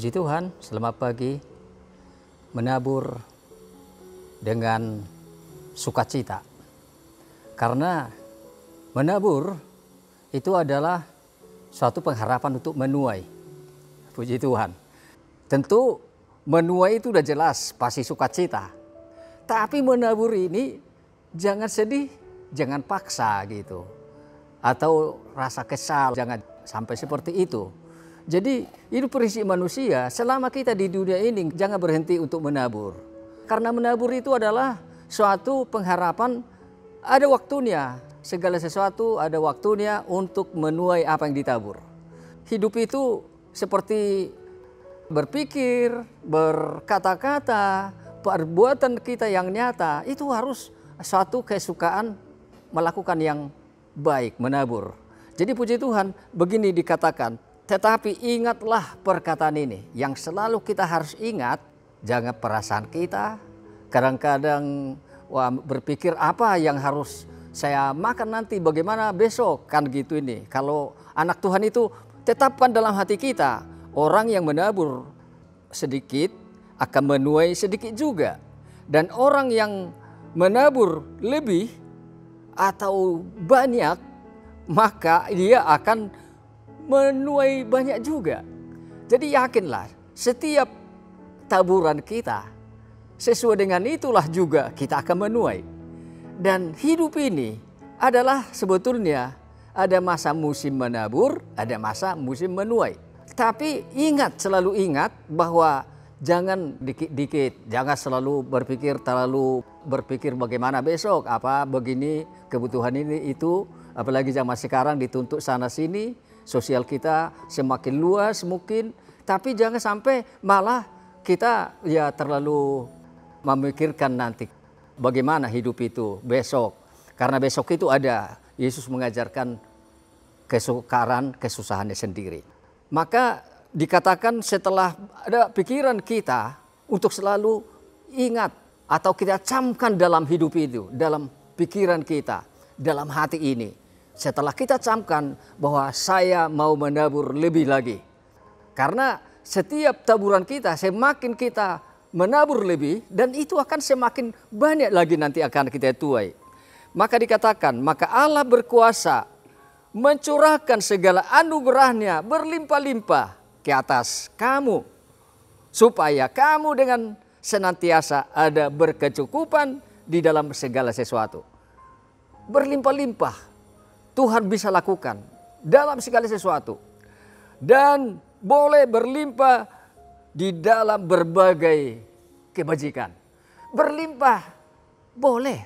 Puji Tuhan, selamat pagi. Menabur dengan sukacita. Karena menabur itu adalah suatu pengharapan untuk menuai. Puji Tuhan. Tentu menuai itu udah jelas, pasti sukacita. Tapi menabur ini jangan sedih, jangan paksa gitu. Atau rasa kesal, jangan sampai seperti itu. Jadi hidup prinsip manusia, selama kita di dunia ini jangan berhenti untuk menabur. Karena menabur itu adalah suatu pengharapan, ada waktunya. Segala sesuatu ada waktunya untuk menuai apa yang ditabur. Hidup itu seperti berpikir, berkata-kata, perbuatan kita yang nyata, itu harus suatu kesukaan melakukan yang baik, menabur. Jadi puji Tuhan, begini dikatakan, tetapi ingatlah perkataan ini. Yang selalu kita harus ingat, jangan perasaan kita. Kadang-kadang berpikir apa yang harus saya makan nanti, bagaimana besok, kan gitu ini. Kalau anak Tuhan itu tetapkan dalam hati kita, orang yang menabur sedikit akan menuai sedikit juga. Dan orang yang menabur lebih atau banyak, maka dia akan menuai banyak juga. Jadi yakinlah, setiap taburan kita sesuai dengan itulah juga kita akan menuai. Dan hidup ini adalah sebetulnya ada masa musim menabur, ada masa musim menuai. Tapi ingat, selalu ingat bahwa jangan dikit-dikit, jangan selalu terlalu berpikir bagaimana besok, apa begini, kebutuhan ini itu, apalagi zaman sekarang dituntut sana sini, sosial kita semakin luas mungkin, tapi jangan sampai malah kita terlalu memikirkan nanti bagaimana hidup itu besok. Karena besok itu ada, Yesus mengajarkan kesukaran, kesusahannya sendiri. Maka dikatakan setelah ada pikiran kita untuk selalu ingat atau kita camkan dalam hidup itu, dalam pikiran kita, dalam hati ini. Setelah kita camkan bahwa saya mau menabur lebih lagi. Karena setiap taburan kita semakin kita menabur lebih dan itu akan semakin banyak lagi nanti akan kita tuai. Maka dikatakan, maka Allah berkuasa mencurahkan segala anugerahnya berlimpah-limpah ke atas kamu. Supaya kamu dengan senantiasa ada berkecukupan di dalam segala sesuatu. Berlimpah-limpah. Tuhan bisa lakukan dalam segala sesuatu. Dan boleh berlimpah di dalam berbagai kebajikan. Berlimpah boleh.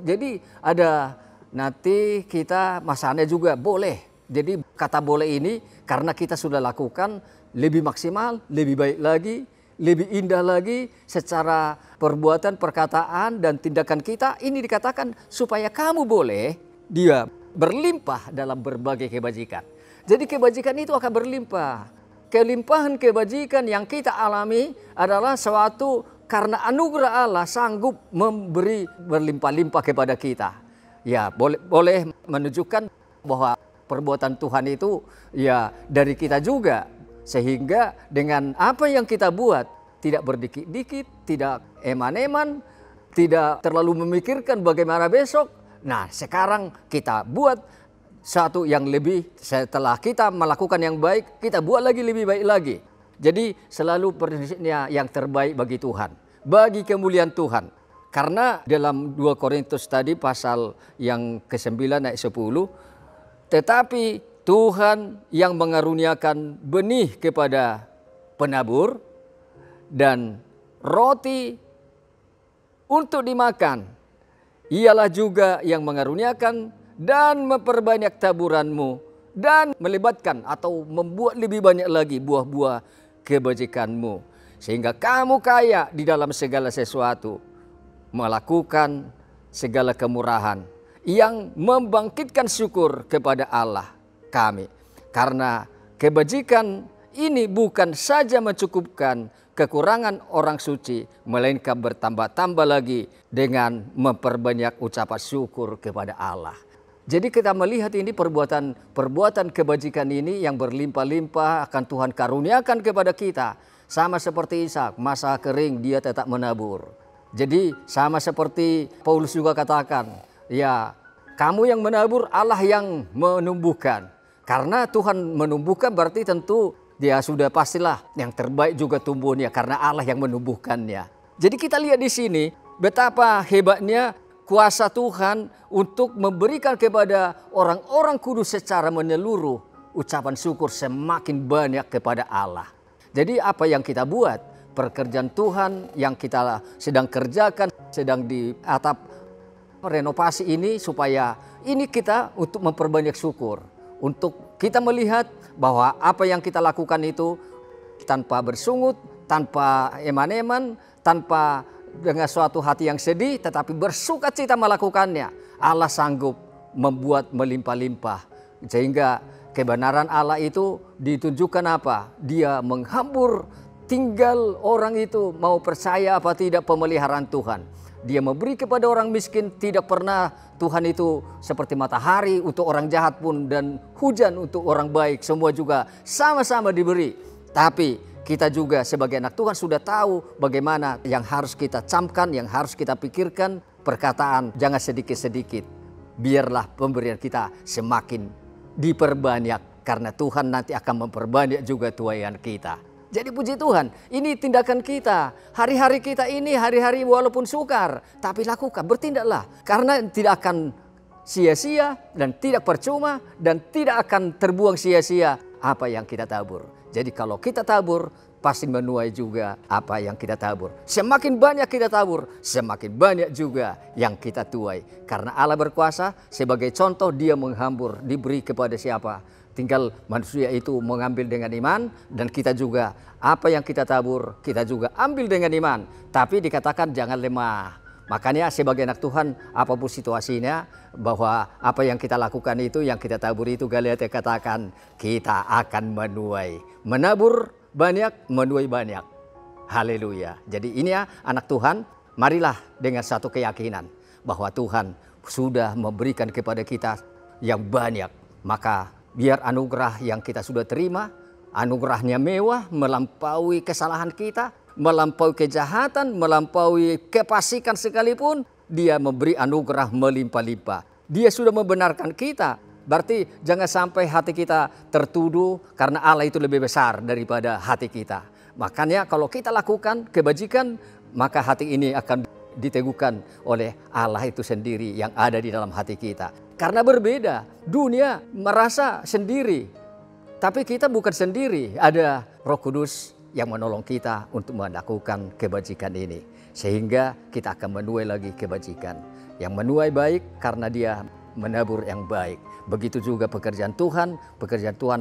Jadi ada nanti kita masanya juga boleh. Jadi kata boleh ini karena kita sudah lakukan lebih maksimal, lebih baik lagi, lebih indah lagi secara perbuatan, perkataan dan tindakan kita. Ini dikatakan supaya kamu boleh dia berlimpah dalam berbagai kebajikan. Jadi kebajikan itu akan berlimpah. Kelimpahan kebajikan yang kita alami adalah suatu karena anugerah Allah sanggup memberi berlimpah-limpah kepada kita. Ya, boleh menunjukkan bahwa perbuatan Tuhan itu ya dari kita juga. Sehingga dengan apa yang kita buat tidak berdikit-dikit, tidak eman-eman, tidak terlalu memikirkan bagaimana besok. Nah, sekarang kita buat satu yang lebih, setelah kita melakukan yang baik, kita buat lagi lebih baik lagi. Jadi selalu prinsipnya yang terbaik bagi Tuhan, bagi kemuliaan Tuhan. Karena dalam 2 Korintus tadi pasal yang ke-9 ayat 10, tetapi Tuhan yang mengaruniakan benih kepada penabur dan roti untuk dimakan, ialah juga yang mengaruniakan dan memperbanyak taburanmu dan melibatkan atau membuat lebih banyak lagi buah-buah kebajikanmu. Sehingga kamu kaya di dalam segala sesuatu, melakukan segala kemurahan yang membangkitkan syukur kepada Allah kami. Karena kebajikan ini bukan saja mencukupkan kekurangan orang suci, melainkan bertambah-tambah lagi dengan memperbanyak ucapan syukur kepada Allah. Jadi kita melihat ini perbuatan kebajikan ini yang berlimpah-limpah akan Tuhan karuniakan kepada kita. Sama seperti Ishak, masa kering dia tetap menabur. Jadi sama seperti Paulus juga katakan, ya kamu yang menabur, Allah yang menumbuhkan. Karena Tuhan menumbuhkan berarti tentu dia sudah pastilah yang terbaik juga tumbuhnya karena Allah yang menumbuhkannya. Jadi kita lihat di sini betapa hebatnya kuasa Tuhan untuk memberikan kepada orang-orang kudus secara menyeluruh ucapan syukur semakin banyak kepada Allah. Jadi apa yang kita buat, pekerjaan Tuhan yang kita sedang kerjakan, sedang di atap renovasi ini supaya ini kita untuk memperbanyak syukur. Untuk kita melihat bahwa apa yang kita lakukan itu tanpa bersungut, tanpa eman-eman, tanpa dengan suatu hati yang sedih, tetapi bersuka cita melakukannya. Allah sanggup membuat melimpah-limpah. Sehingga kebenaran Allah itu ditunjukkan apa? Dia menghambur, tinggal orang itu mau percaya apa tidak pemeliharaan Tuhan. Dia memberi kepada orang miskin, tidak pernah Tuhan itu seperti matahari untuk orang jahat pun dan hujan untuk orang baik. Semua juga sama-sama diberi. Tapi kita juga sebagai anak Tuhan sudah tahu bagaimana yang harus kita camkan, yang harus kita pikirkan. Perkataan jangan sedikit-sedikit. Biarlah pemberian kita semakin diperbanyak. Karena Tuhan nanti akan memperbanyak juga tuaian kita. Jadi puji Tuhan, ini tindakan kita. Hari-hari kita ini hari-hari walaupun sukar. Tapi lakukan, bertindaklah. Karena tidak akan sia-sia dan tidak percuma. Dan tidak akan terbuang sia-sia apa yang kita tabur. Jadi kalau kita tabur, pasti menuai juga apa yang kita tabur. Semakin banyak kita tabur, semakin banyak juga yang kita tuai. Karena Allah berkuasa, sebagai contoh dia menghambur, diberi kepada siapa? Tinggal manusia itu mengambil dengan iman, dan kita juga apa yang kita tabur, kita juga ambil dengan iman. Tapi dikatakan jangan lemah. Makanya sebagai anak Tuhan, apapun situasinya, bahwa apa yang kita lakukan itu, yang kita tabur itu, Galatia katakan kita akan menuai. Menabur banyak, menuai banyak. Haleluya. Jadi ini ya anak Tuhan, marilah dengan satu keyakinan bahwa Tuhan sudah memberikan kepada kita yang banyak. Maka biar anugerah yang kita sudah terima, anugerahnya mewah, melampaui kesalahan kita, melampaui kejahatan, melampaui kefasikan sekalipun, dia memberi anugerah melimpah-limpah. Dia sudah membenarkan kita. Berarti jangan sampai hati kita tertuduh karena Allah itu lebih besar daripada hati kita. Makanya kalau kita lakukan kebajikan, maka hati ini akan diteguhkan oleh Allah itu sendiri yang ada di dalam hati kita. Karena berbeda, dunia merasa sendiri. Tapi kita bukan sendiri, ada Roh Kudus yang menolong kita untuk melakukan kebajikan ini. Sehingga kita akan menuai lagi kebajikan. Yang menuai baik karena dia menabur yang baik. Begitu juga pekerjaan Tuhan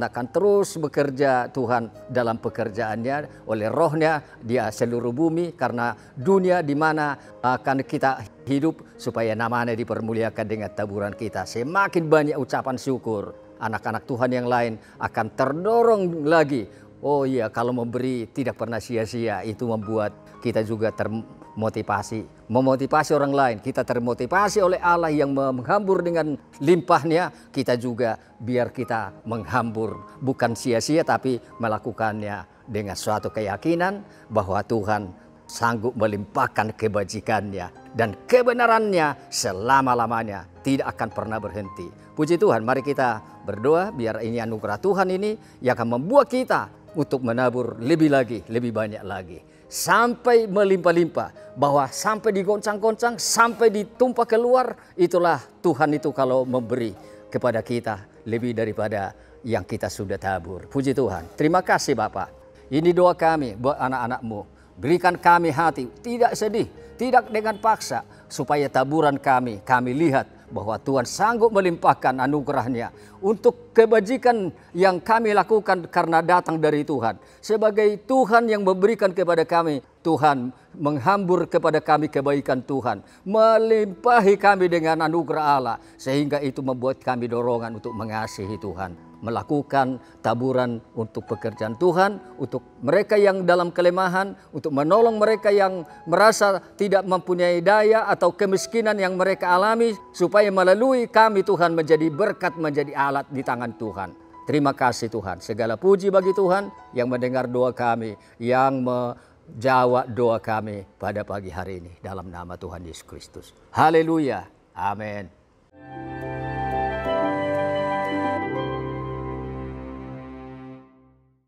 akan terus bekerja Tuhan dalam pekerjaannya oleh rohnya dia seluruh bumi. Karena dunia di mana akan kita hidup supaya namanya dipermuliakan dengan taburan kita. Semakin banyak ucapan syukur, anak-anak Tuhan yang lain akan terdorong lagi. Oh iya, kalau memberi tidak pernah sia-sia, itu membuat kita juga termotivasi. Memotivasi orang lain, kita termotivasi oleh Allah yang menghambur dengan limpahnya. Kita juga biar kita menghambur, bukan sia-sia tapi melakukannya dengan suatu keyakinan bahwa Tuhan sanggup melimpahkan kebajikannya. Dan kebenarannya selama-lamanya tidak akan pernah berhenti. Puji Tuhan, mari kita berdoa biar ini anugerah Tuhan ini yang akan membuat kita untuk menabur lebih lagi, lebih banyak lagi. Sampai melimpah-limpah, bahwa sampai digoncang-goncang, sampai ditumpah keluar. Itulah Tuhan itu kalau memberi kepada kita lebih daripada yang kita sudah tabur. Puji Tuhan. Terima kasih Bapak. Ini doa kami buat anak-anak-Mu. Berikan kami hati, tidak sedih, tidak dengan paksa. Supaya taburan kami lihat bahwa Tuhan sanggup melimpahkan anugerahnya untuk kebajikan yang kami lakukan karena datang dari Tuhan. Sebagai Tuhan yang memberikan kepada kami, Tuhan menghambur kepada kami kebaikan Tuhan, melimpahi kami dengan anugerah Allah, sehingga itu membuat kami dorongan untuk mengasihi Tuhan, melakukan taburan untuk pekerjaan Tuhan, untuk mereka yang dalam kelemahan, untuk menolong mereka yang merasa tidak mempunyai daya atau kemiskinan yang mereka alami, supaya melalui kami Tuhan menjadi berkat, menjadi alat di tangan Tuhan. Terima kasih Tuhan. Segala puji bagi Tuhan yang mendengar doa kami, yang menjawab doa kami pada pagi hari ini. Dalam nama Tuhan Yesus Kristus. Haleluya. Amin.